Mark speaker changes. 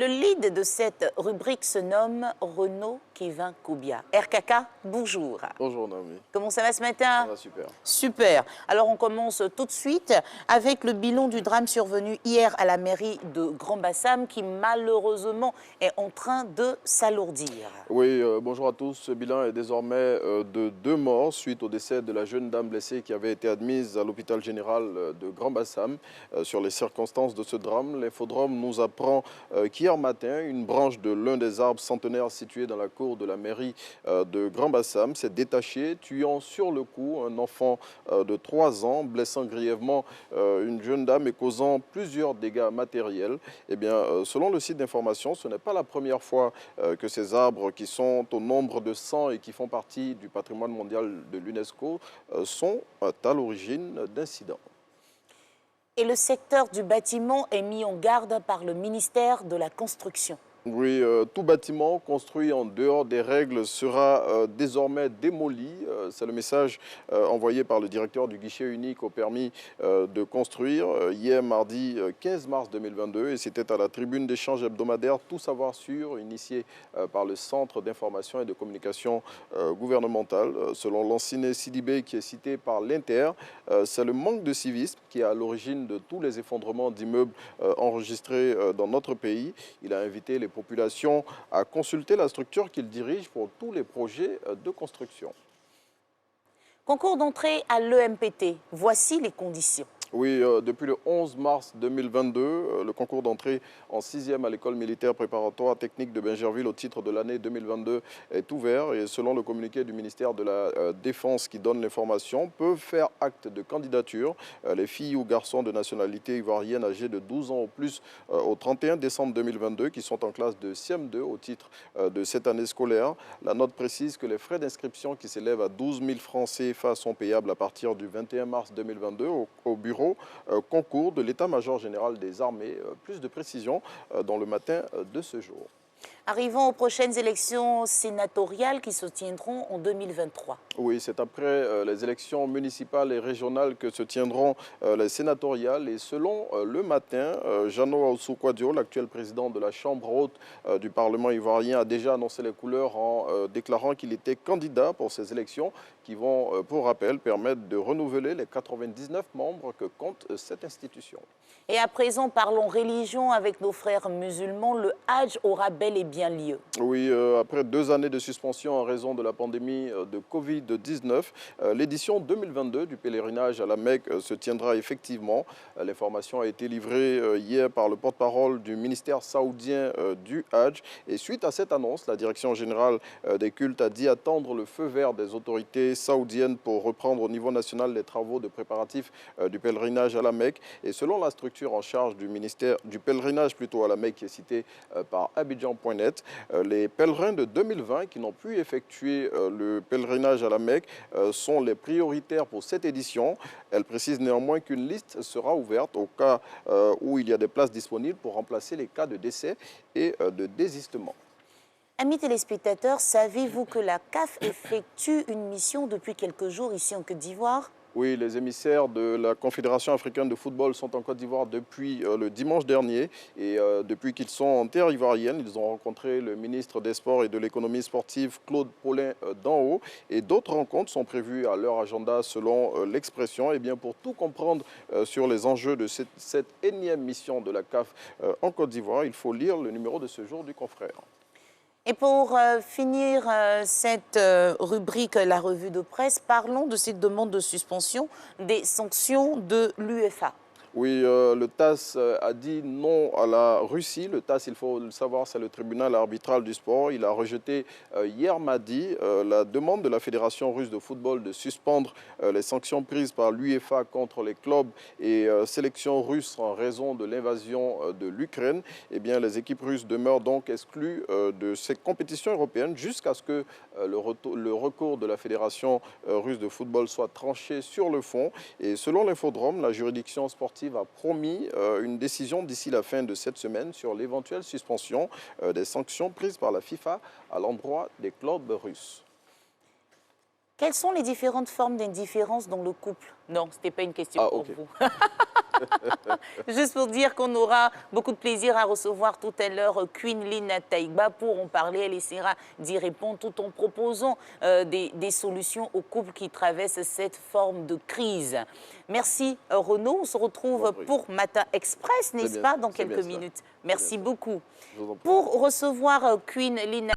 Speaker 1: Le lead de cette rubrique se nomme Renaud Kevin Koubia. RKK, bonjour.
Speaker 2: Bonjour Naomi.
Speaker 1: Comment ça va ce matin?
Speaker 2: Ça va super.
Speaker 1: Super. Alors on commence tout de suite avec le bilan du drame survenu hier à la mairie de Grand-Bassam qui malheureusement est en train de s'alourdir.
Speaker 2: Oui, bonjour à tous. Ce bilan est désormais de 2 morts suite au décès de la jeune dame blessée qui avait été admise à l'hôpital général de Grand-Bassam. Sur les circonstances de ce drame, l'infodrome nous apprend qu'hier matin, une branche de l'un des arbres centenaires situés dans la cour de la mairie de Grand-Bassam s'est détachée, tuant sur le coup un enfant de 3 ans, blessant grièvement une jeune dame et causant plusieurs dégâts matériels. Eh bien, selon le site d'information, ce n'est pas la première fois que ces arbres qui sont au nombre de 100 et qui font partie du patrimoine mondial de l'UNESCO sont à l'origine d'incidents.
Speaker 1: Et le secteur du bâtiment est mis en garde par le ministère de la Construction.
Speaker 2: Oui, tout bâtiment construit en dehors des règles sera désormais démoli. C'est le message envoyé par le directeur du guichet unique au permis de construire hier mardi 15 mars 2022 et c'était à la tribune d'échange hebdomadaire Tout savoir sûr, initiée par le Centre d'information et de communication gouvernementale. Selon Lanciné Sidibé qui est cité par l'Inter, c'est le manque de civisme qui est à l'origine de tous les effondrements d'immeubles enregistrés dans notre pays. Il a invité les populations à consulter la structure qu'il dirige pour tous les projets de construction.
Speaker 1: Concours d'entrée à l'EMPT, voici les conditions.
Speaker 2: Oui, depuis le 11 mars 2022, le concours d'entrée en 6e à l'école militaire préparatoire technique de Bingerville au titre de l'année 2022 est ouvert et selon le communiqué du ministère de la Défense qui donne l'information, peuvent faire acte de candidature les filles ou garçons de nationalité ivoirienne âgés de 12 ans ou plus au 31 décembre 2022 qui sont en classe de CM2 au titre de cette année scolaire. La note précise que les frais d'inscription qui s'élèvent à 12 000 francs CFA sont payables à partir du 21 mars 2022 au bureau concours de l'état-major général des armées. Plus de précisions dans le matin de ce jour.
Speaker 1: Arrivons aux prochaines élections sénatoriales qui se tiendront en 2023.
Speaker 2: Oui, c'est après les élections municipales et régionales que se tiendront les sénatoriales. Et selon Le Matin, Jeannot Ahoussou-Kouadio, l'actuel président de la Chambre haute du Parlement ivoirien, a déjà annoncé les couleurs en déclarant qu'il était candidat pour ces élections qui vont, pour rappel, permettre de renouveler les 99 membres que compte cette institution.
Speaker 1: Et à présent, parlons religion avec nos frères musulmans. Le Hajj aura bel et bien lieu.
Speaker 2: Oui, après 2 années de suspension en raison de la pandémie de Covid-19, l'édition 2022 du pèlerinage à la Mecque se tiendra effectivement. L'information a été livrée hier par le porte-parole du ministère saoudien du Hajj. Et suite à cette annonce, la direction générale des cultes a dit attendre le feu vert des autorités saoudiennes pour reprendre au niveau national les travaux de préparatifs du pèlerinage à la Mecque. Et selon la structure en charge du ministère du pèlerinage plutôt à la Mecque qui est citée par Abidjan.net, les pèlerins de 2020 qui n'ont pu effectuer le pèlerinage à la Mecque sont les prioritaires pour cette édition. Elle précise néanmoins qu'une liste sera ouverte au cas où il y a des places disponibles pour remplacer les cas de décès et de désistement.
Speaker 1: Amis téléspectateurs, savez-vous que la CAF effectue une mission depuis quelques jours ici en Côte d'Ivoire?
Speaker 2: Oui, les émissaires de la Confédération africaine de football sont en Côte d'Ivoire depuis le dimanche dernier. Et depuis qu'ils sont en terre ivoirienne, ils ont rencontré le ministre des Sports et de l'économie sportive, Claude Paulin d'en haut. Et d'autres rencontres sont prévues à leur agenda selon l'expression. Et bien pour tout comprendre sur les enjeux de cette énième mission de la CAF en Côte d'Ivoire, il faut lire le numéro de ce jour du Confrère.
Speaker 1: Et pour finir cette rubrique, la revue de presse, parlons de cette demande de suspension des sanctions de l'UEFA.
Speaker 2: Oui, le TAS a dit non à la Russie. Le TAS, il faut le savoir, c'est le tribunal arbitral du sport. Il a rejeté hier mardi la demande de la Fédération russe de football de suspendre les sanctions prises par l'UEFA contre les clubs et sélections russes en raison de l'invasion de l'Ukraine. Eh bien, les équipes russes demeurent donc exclues de ces compétitions européennes jusqu'à ce que le recours de la Fédération russe de football soit tranché sur le fond. Et selon l'Infodrome, la juridiction sportive a promis une décision d'ici la fin de cette semaine sur l'éventuelle suspension des sanctions prises par la FIFA à l'endroit des clubs russes.
Speaker 1: Quelles sont les différentes formes d'indifférence dans le couple? Non, ce n'était pas une question pour vous. Juste pour dire qu'on aura beaucoup de plaisir à recevoir tout à l'heure Queen Lina Taïgba pour en parler. Elle essaiera d'y répondre tout en proposant des solutions aux couples qui traversent cette forme de crise. Merci Renaud. On se retrouve pour Matin Express, n'est-ce pas, dans quelques minutes. Merci beaucoup. Pour recevoir Queen Lina